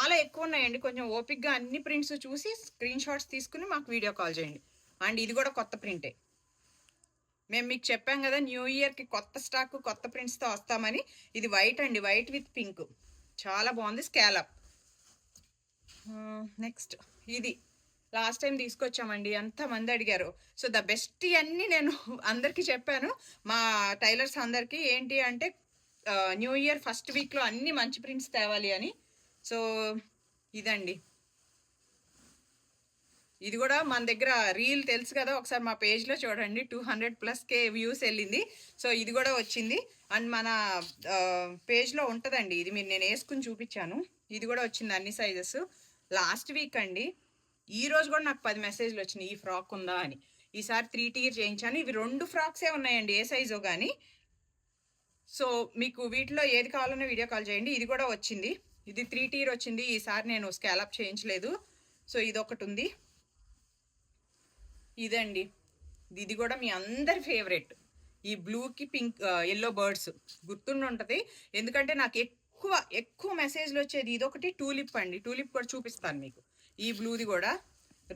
చాలా ఎక్కువ ఉన్నాయండి. కొంచెం ఓపిక్గా అన్ని ప్రింట్స్ చూసి స్క్రీన్ షాట్స్ తీసుకుని మాకు వీడియో కాల్ చేయండి. అండ్ ఇది కూడా కొత్త ప్రింటే. మేము మీకు చెప్పాం కదా న్యూ ఇయర్కి కొత్త స్టాక్ కొత్త ప్రింట్స్తో వస్తామని. ఇది వైట్ అండి, వైట్ విత్ పింక్, చాలా బాగుంది. స్కాలప్. నెక్స్ట్ ఇది లాస్ట్ టైం తీసుకొచ్చామండి, ఎంతమంది అడిగారు. సో ద బెస్ట్ అన్నీ నేను అందరికీ చెప్పాను, మా టైలర్స్ అందరికీ. ఏంటి అంటే న్యూ ఇయర్ ఫస్ట్ వీక్లో అన్ని మంచి ప్రింట్స్ తేవాలి అని. సో ఇదండి, ఇది కూడా మన దగ్గర రీల్ తెలుసు కదా, ఒకసారి మా పేజ్లో చూడండి, 200+K వ్యూస్ వెళ్ళింది. సో ఇది కూడా వచ్చింది. అండ్ మన పేజ్లో ఉంటుందండి ఇది, మీరు నేను వేసుకుని చూపించాను. ఇది కూడా వచ్చింది అన్ని సైజెస్. లాస్ట్ వీక్ అండి, ఈ రోజు కూడా నాకు 10 మెసేజ్లు వచ్చినాయి ఈ ఫ్రాక్ ఉందా అని. ఈసారి 3 tier చేయించాను. ఇవి 2 ఫ్రాక్సే ఉన్నాయండి, ఏ సైజో కానీ. సో మీకు వీటిలో ఏది కావాలన్నా వీడియో కాల్ చేయండి. ఇది కూడా వచ్చింది, ఇది 3 tier వచ్చింది. ఈసారి నేను స్కాలప్ చేయించలేదు. సో ఇది ఒకటి ఉంది. ఇదండి, ఇది కూడా మీ అందరి ఫేవరెట్, ఈ బ్లూకి పింక్ ఎల్లో బర్డ్స్ గుర్తుండి ఉంటుంది. ఎందుకంటే నాకు ఎక్కువ మెసేజ్లు వచ్చేది ఇదొకటి, టూలిప్ అండి. టూలిప్ కూడా చూపిస్తాను మీకు. ఈ బ్లూది కూడా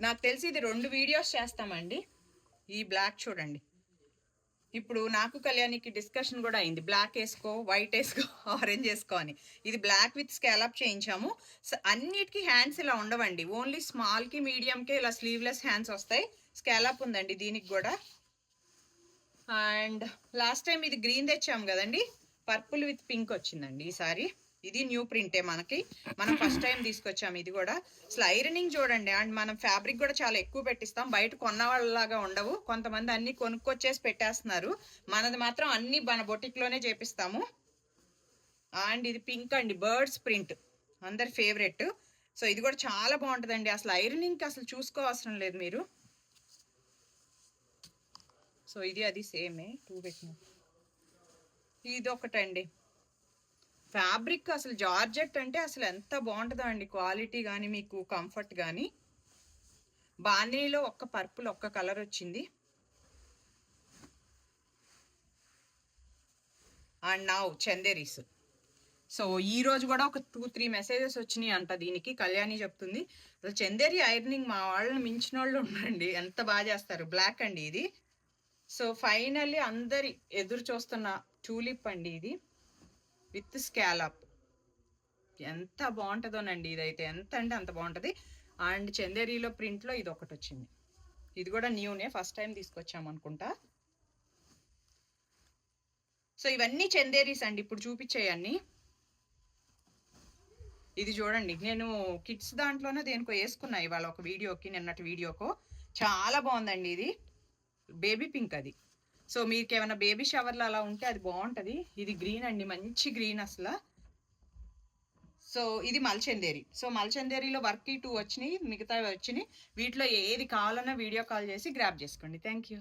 నాకు తెలిసి ఇది 2 వీడియోస్ చేస్తామండి. ఈ బ్లాక్ చూడండి, ఇప్పుడు నాకు కళ్యాణికి డిస్కషన్ కూడా అయింది, బ్లాక్ వేసుకో, వైట్ వేసుకో, ఆరెంజ్ వేసుకో అని. ఇది బ్లాక్ విత్ స్కాలప్ చేయించాము. అన్నిటికీ హ్యాండ్స్ ఇలా ఉండవండి, ఓన్లీ స్మాల్కి మీడియంకే ఇలా స్లీవ్లెస్ హ్యాండ్స్ వస్తాయి. స్కాలప్ ఉందండి దీనికి కూడా. అండ్ లాస్ట్ టైం ఇది గ్రీన్ తెచ్చాము కదండి, పర్పుల్ విత్ పింక్ వచ్చిందండి ఈసారి. ఇది న్యూ ప్రింటే మనం ఫస్ట్ టైం తీసుకొచ్చాము ఇది కూడా. అసలు ఐరనింగ్ చూడండి. అండ్ మనం ఫ్యాబ్రిక్ కూడా చాలా ఎక్కువ పెట్టిస్తాం, బయట కొన్న వాళ్ళలాగా ఉండవు. కొంతమంది అన్ని కొనుక్కొచ్చేసి పెట్టేస్తున్నారు, మనది మాత్రం అన్ని మన బొటిక్లోనే చేపిస్తాము. అండ్ ఇది పింక్ అండి, బర్డ్స్ ప్రింట్, అందరి ఫేవరెట్. సో ఇది కూడా చాలా బాగుంటుందండి, అసలు ఐరనింగ్కి అసలు చూసుకోవసరం లేదు మీరు. సో ఇది అది సేమే 2 పెట్టిన. ఇది ఒకటండి, ఫ్యాబ్రిక్ అసలు జార్జెట్ అంటే అసలు ఎంత బాగుంటుందో అండి, క్వాలిటీ కానీ మీకు కంఫర్ట్ కానీ. బాందినీలో ఒక్క పర్పుల్ ఒక్క కలర్ వచ్చింది. And now Chanderis. సో ఈ రోజు కూడా ఒక 2-3 మెసేజెస్ వచ్చినాయి అంట దీనికి, కళ్యాణి చెప్తుంది. అసలు చందేరి ఐరనింగ్ మా వాళ్ళని మించిన వాళ్ళు ఉండండి, ఎంత బాగా చేస్తారు. బ్లాక్ అండి ఇది. సో ఫైనల్లీ అందరి ఎదురు చూస్తున్న టూలిప్ అండి, ఇది విత్ స్కాలప్. ఎంత బాగుంటుందోనండి ఇదైతే, ఎంత అంటే అంత బాగుంటుంది. అండ్ చందేరీలో ప్రింట్లో ఇది ఒకటి వచ్చింది, ఇది కూడా న్యూనే, ఫస్ట్ టైం తీసుకొచ్చాము అనుకుంటా. సో ఇవన్నీ చందేరీస్ అండి ఇప్పుడు చూపించేయన్నీ. ఇది చూడండి, నేను కిడ్స్ దాంట్లోనే దేనికో వేసుకున్నా ఇవాళ ఒక వీడియోకి, నిన్నటి వీడియోకో. చాలా బాగుందండి ఇది, బేబీ పింక్ అది. సో మీకు ఏమైనా బేబీ షవర్లు అలా ఉంటే అది బాగుంటుంది. ఇది గ్రీన్ అండి, మంచి గ్రీన్ అసలు. సో ఇది మల్చందేరి. సో మల్చందేరిలో వర్క్ 2 వచ్చినాయి, మిగతావి వచ్చినాయి. వీటిలో ఏది కావాలన్నా వీడియో కాల్ చేసి గ్రాప్ చేసుకోండి. Thank you.